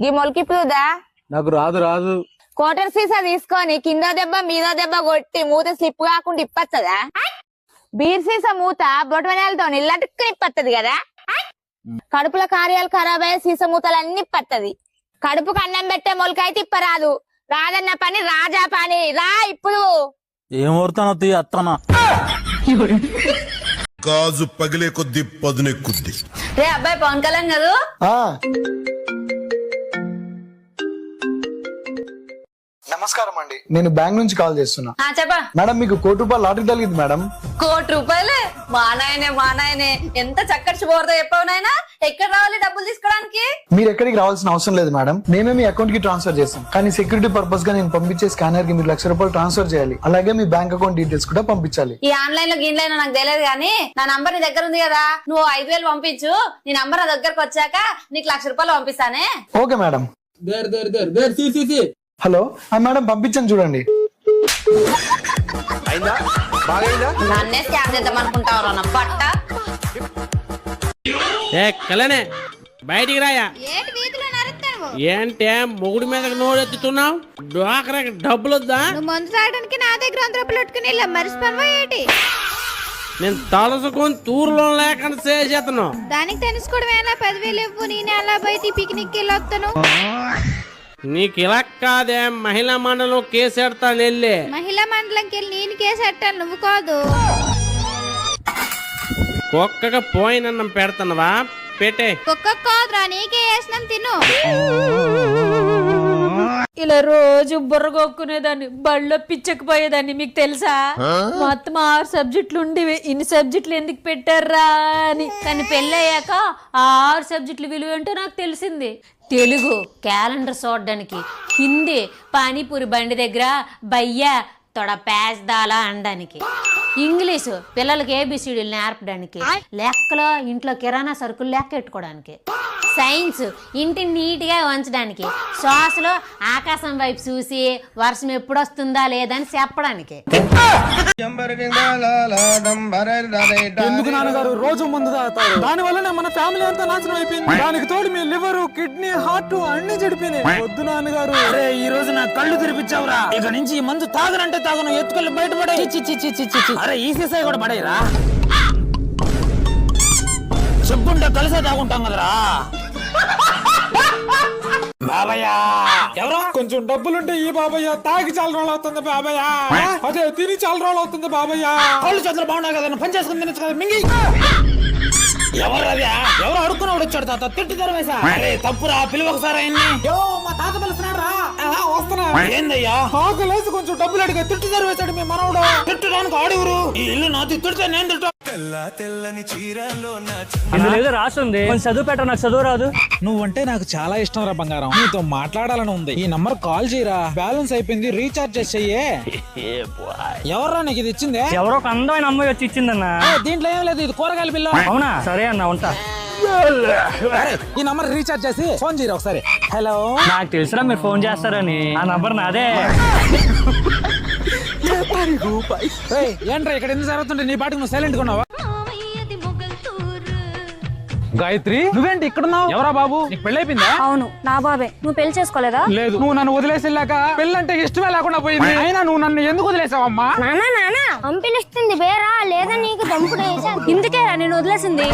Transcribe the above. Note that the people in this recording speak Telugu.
ఈ మొలకిప్పుదా నాకు రాదు కోటర్ సీసా తీసుకొని కింద దెబ్బ మీద దెబ్బ కొట్టి మూత స్లిప్ కాకుండా ఇప్పత్తదా? బీర్ సీసా మూత బొటవనాలతో ఇల్లట్టుకుని ఇప్పత్తది కదా. కడుపుల కార్యాలు ఖరాబ్ అయ్యే సీసా మూతలు అన్ని ఇప్పత్తది. కడుపుకు అన్నం పెట్టే మొలకైతే ఇప్పరాదు. రాదన్న పని రాజా పని. రా ఇప్పుడు ఏమవుతానో తీ అత్తనా గాజు పగిలే కొద్ది పదునెక్కుద్ది. రే అబ్బాయి పవన్ కళ్యాణ్ కదా. నమస్కారం అండి, నేను బ్యాంక్ నుంచి కాల్ చేస్తున్నా. చెప్పా మేడం, మీకు ₹1,00,00,000 లాటరీ తగిలింది మేడం. ₹1,00,00,000? మా నాయనే ఎంత చక్కటి శుభవార్త చెప్పావు నాయనా. ఎక్కడ రావాలి డబ్బులు తీసుకోవడానికి? మీరు ఎక్కడికి రావాల్సిన అవసరం లేదు మేడం, మేమే మీ అకౌంట్ కి ట్రాన్స్ఫర్ చేస్తాం. కానీ సెక్యూరిటీ పర్పస్ గా నేను పంపించే స్కానర్ కి మీరు ₹1,00,000 ట్రాన్స్ఫర్ చేయాలి. అలాగే మీ బ్యాంక్ అకౌంట్ డీటెయిల్స్ కూడా పంపించాలి. ఈ ఆన్లైన్ లో గీన్లైన్ నాకు తెలియదు కానీ నా నంబర్ నీ దగ్గర ఉంది కదా, నువ్వు 5,000 పంపించు. నీ నంబర్ నా దగ్గరకు వచ్చాక నీకు ₹1,00,000 పంపిస్తానే. Okay madam. హలో మేడం, పంపించాను చూడండి. నన్నే స్కామ్ చేద్దాం అనుకుంటావు నా పట్ట. కలనే బయటికి రాయా. ఏంటే మొగుడు మీద నోరెత్తుతున్నావు? డ్వాకరాకి డబ్బులు వద్దా? మందు తాగడానికి నా దగ్గర ₹100 పెట్టుకుని మర్చిపోవా ఏంటి? నేను తలసుకొని తూరులో లేకుండా చేసేతను. దానికి తెలుసుకోవడం ఏనా 10,000 ఇవ్వు, నేను అలా బయట పిక్నిక్ వెళ్ళి వస్తాను. నీకు ఇలా కాదే, మహిళా మండలం కేసెడతాను వెళ్ళి. మహిళా మండలంకి వెళ్ళి నేను కేసెట్టాను, నువ్వు కాదు. ఒక్కగా పోయినన్నం పెడతానవా? పెట్టే. కుక్క కాదురా, నీకే వేసినాం, తిను. ఇలా రోజు బుర్రగొక్కునేదాన్ని, బళ్ళో పిచ్చకపోయేదాన్ని. మీకు తెలుసా, మొత్తం 6 సబ్జెక్టులు ఉండేవి. ఇన్ని సబ్జెక్టులు ఎందుకు పెట్టారా అని. కానీ పెళ్ళయ్యాక ఆ 6 సబ్జెక్టులు విలువ ఏంటో నాకు తెలిసింది. తెలుగు క్యాలెండర్ చూడడానికి, హిందీ పానీపూరి బండి దగ్గర బయ్యా తొడ పేస్దాలా అనడానికి, ఇంగ్లీషు పిల్లలకి ABCDలు నేర్పడానికి, లెక్కలో ఇంట్లో కిరాణా సరుకులు లెక్క ఎట్టుకోవడానికి, సైన్స్ ఇంటిని నీట్గా ఉంచడానికి, శ్వాసలో ఆకాశం వైపు చూసి వర్షం ఎప్పుడు వస్తుందా లేదని చెప్పడానికి. ఎందుకు నాన్నగారు రోజు మందు తాగుతారు? దాని వల్లనే మన ఫ్యామిలీ అంతా నాశనం అయిపోయింది. దానికి తోడు మీ లివర్, కిడ్నీ, హార్ట్ అన్ని చెడిపోయినాయి. వద్దు నాన్నగారు. అరే ఈ రోజు నా కళ్ళు తెరిపించావురా. ఇక నుంచి ఈ మందు తాగనంటే తాగను, ఎత్తుకెళ్ళి బయటపడే. అరే ఈ సీసాయి కూడా పడేరా. చెప్పుంటే కలిసే తాగుంటాం కదరా. బాబయ్య ఎవరో కొంచెం డబ్బులుంటే ఈ బాబయ్య. తాగి చాలా రోజులు అవుతుంది బాబయ్య. అదే తిని చాలా రోజులు అవుతుంది బాబయ్య. కళ్ళు చేతులు బాగున్నాయి కదా, పని చేసుకుని తినచ్చు కదా. మింగి ఎవరు అదే? ఎవరు అడుక్కున్నాడు వచ్చాడు తాత, తిట్టి తెరవేసా. అరే తప్పురా, పిలువ ఒకసారి ఆయన్ని. మా తాత పిలుస్తున్నాడు రా. వస్తున్నా. ఏందయ్యా? ఆకలేసి కొంచెం డబ్బులు అడిగా తిట్టి తెరవేశాడు మీ మనవడు. తిట్టడానికి ఆడివరు. ఈ ఇల్లు నాది, తిడితే నేను తిట్టా. తెల్లని చీరలో రాస్తుంది. చదువు పెట్ట, నాకు చదువు రాదు. నువ్వంటే నాకు చాలా ఇష్టం రా బంగారం. నీతో మాట్లాడాలని ఉంది. ఈ నంబర్ కాల్ చేయరా, బ్యాలెన్స్ అయిపోయింది, రీఛార్జ్ చేసేయే. ఎవర్రా నీకు ఇది ఇచ్చిందే? ఎవరో ఒక అందమైన అమ్మాయి వచ్చి ఇచ్చిందన్నా. దీంట్లో ఏం లేదు, ఇది కూరగాయల బిల్లు. అవునా? సరే అన్న, ఉంటా. ఈ నంబర్ రీఛార్జ్ చేసి ఫోన్ చేయరా ఒకసారి. హలో, నాకు తెలుసురా మీరు ఫోన్ చేస్తారని. ఆ నంబర్ నాదే. ఏంట్రా ఇక్కడ ఎందుకు జరుగుతుంటే నీ పాటికి నువ్వు సైలెంట్ గా ఉన్నావా? గాయత్రి, నువ్వేంటి ఇక్కడ ఉన్నావు? ఎవరా బాబు? నీకు పెళ్లి అయిపోయిందా? అవును, నా బాబే. నువ్వు పెళ్లి చేసుకోలేదా? లేదు, నువ్వు నన్ను వదిలేసి వెళ్ళాక పెళ్ళంటే ఇష్టమే లేకుండా పోయింది. అయినా నువ్వు నన్ను ఎందుకు వదిలేసావమ్మా? నానా పంపిస్తుంది బేరా, లేదా నీకు దంపుడు వేసా. ఇందుకే నేను వదిలేసింది.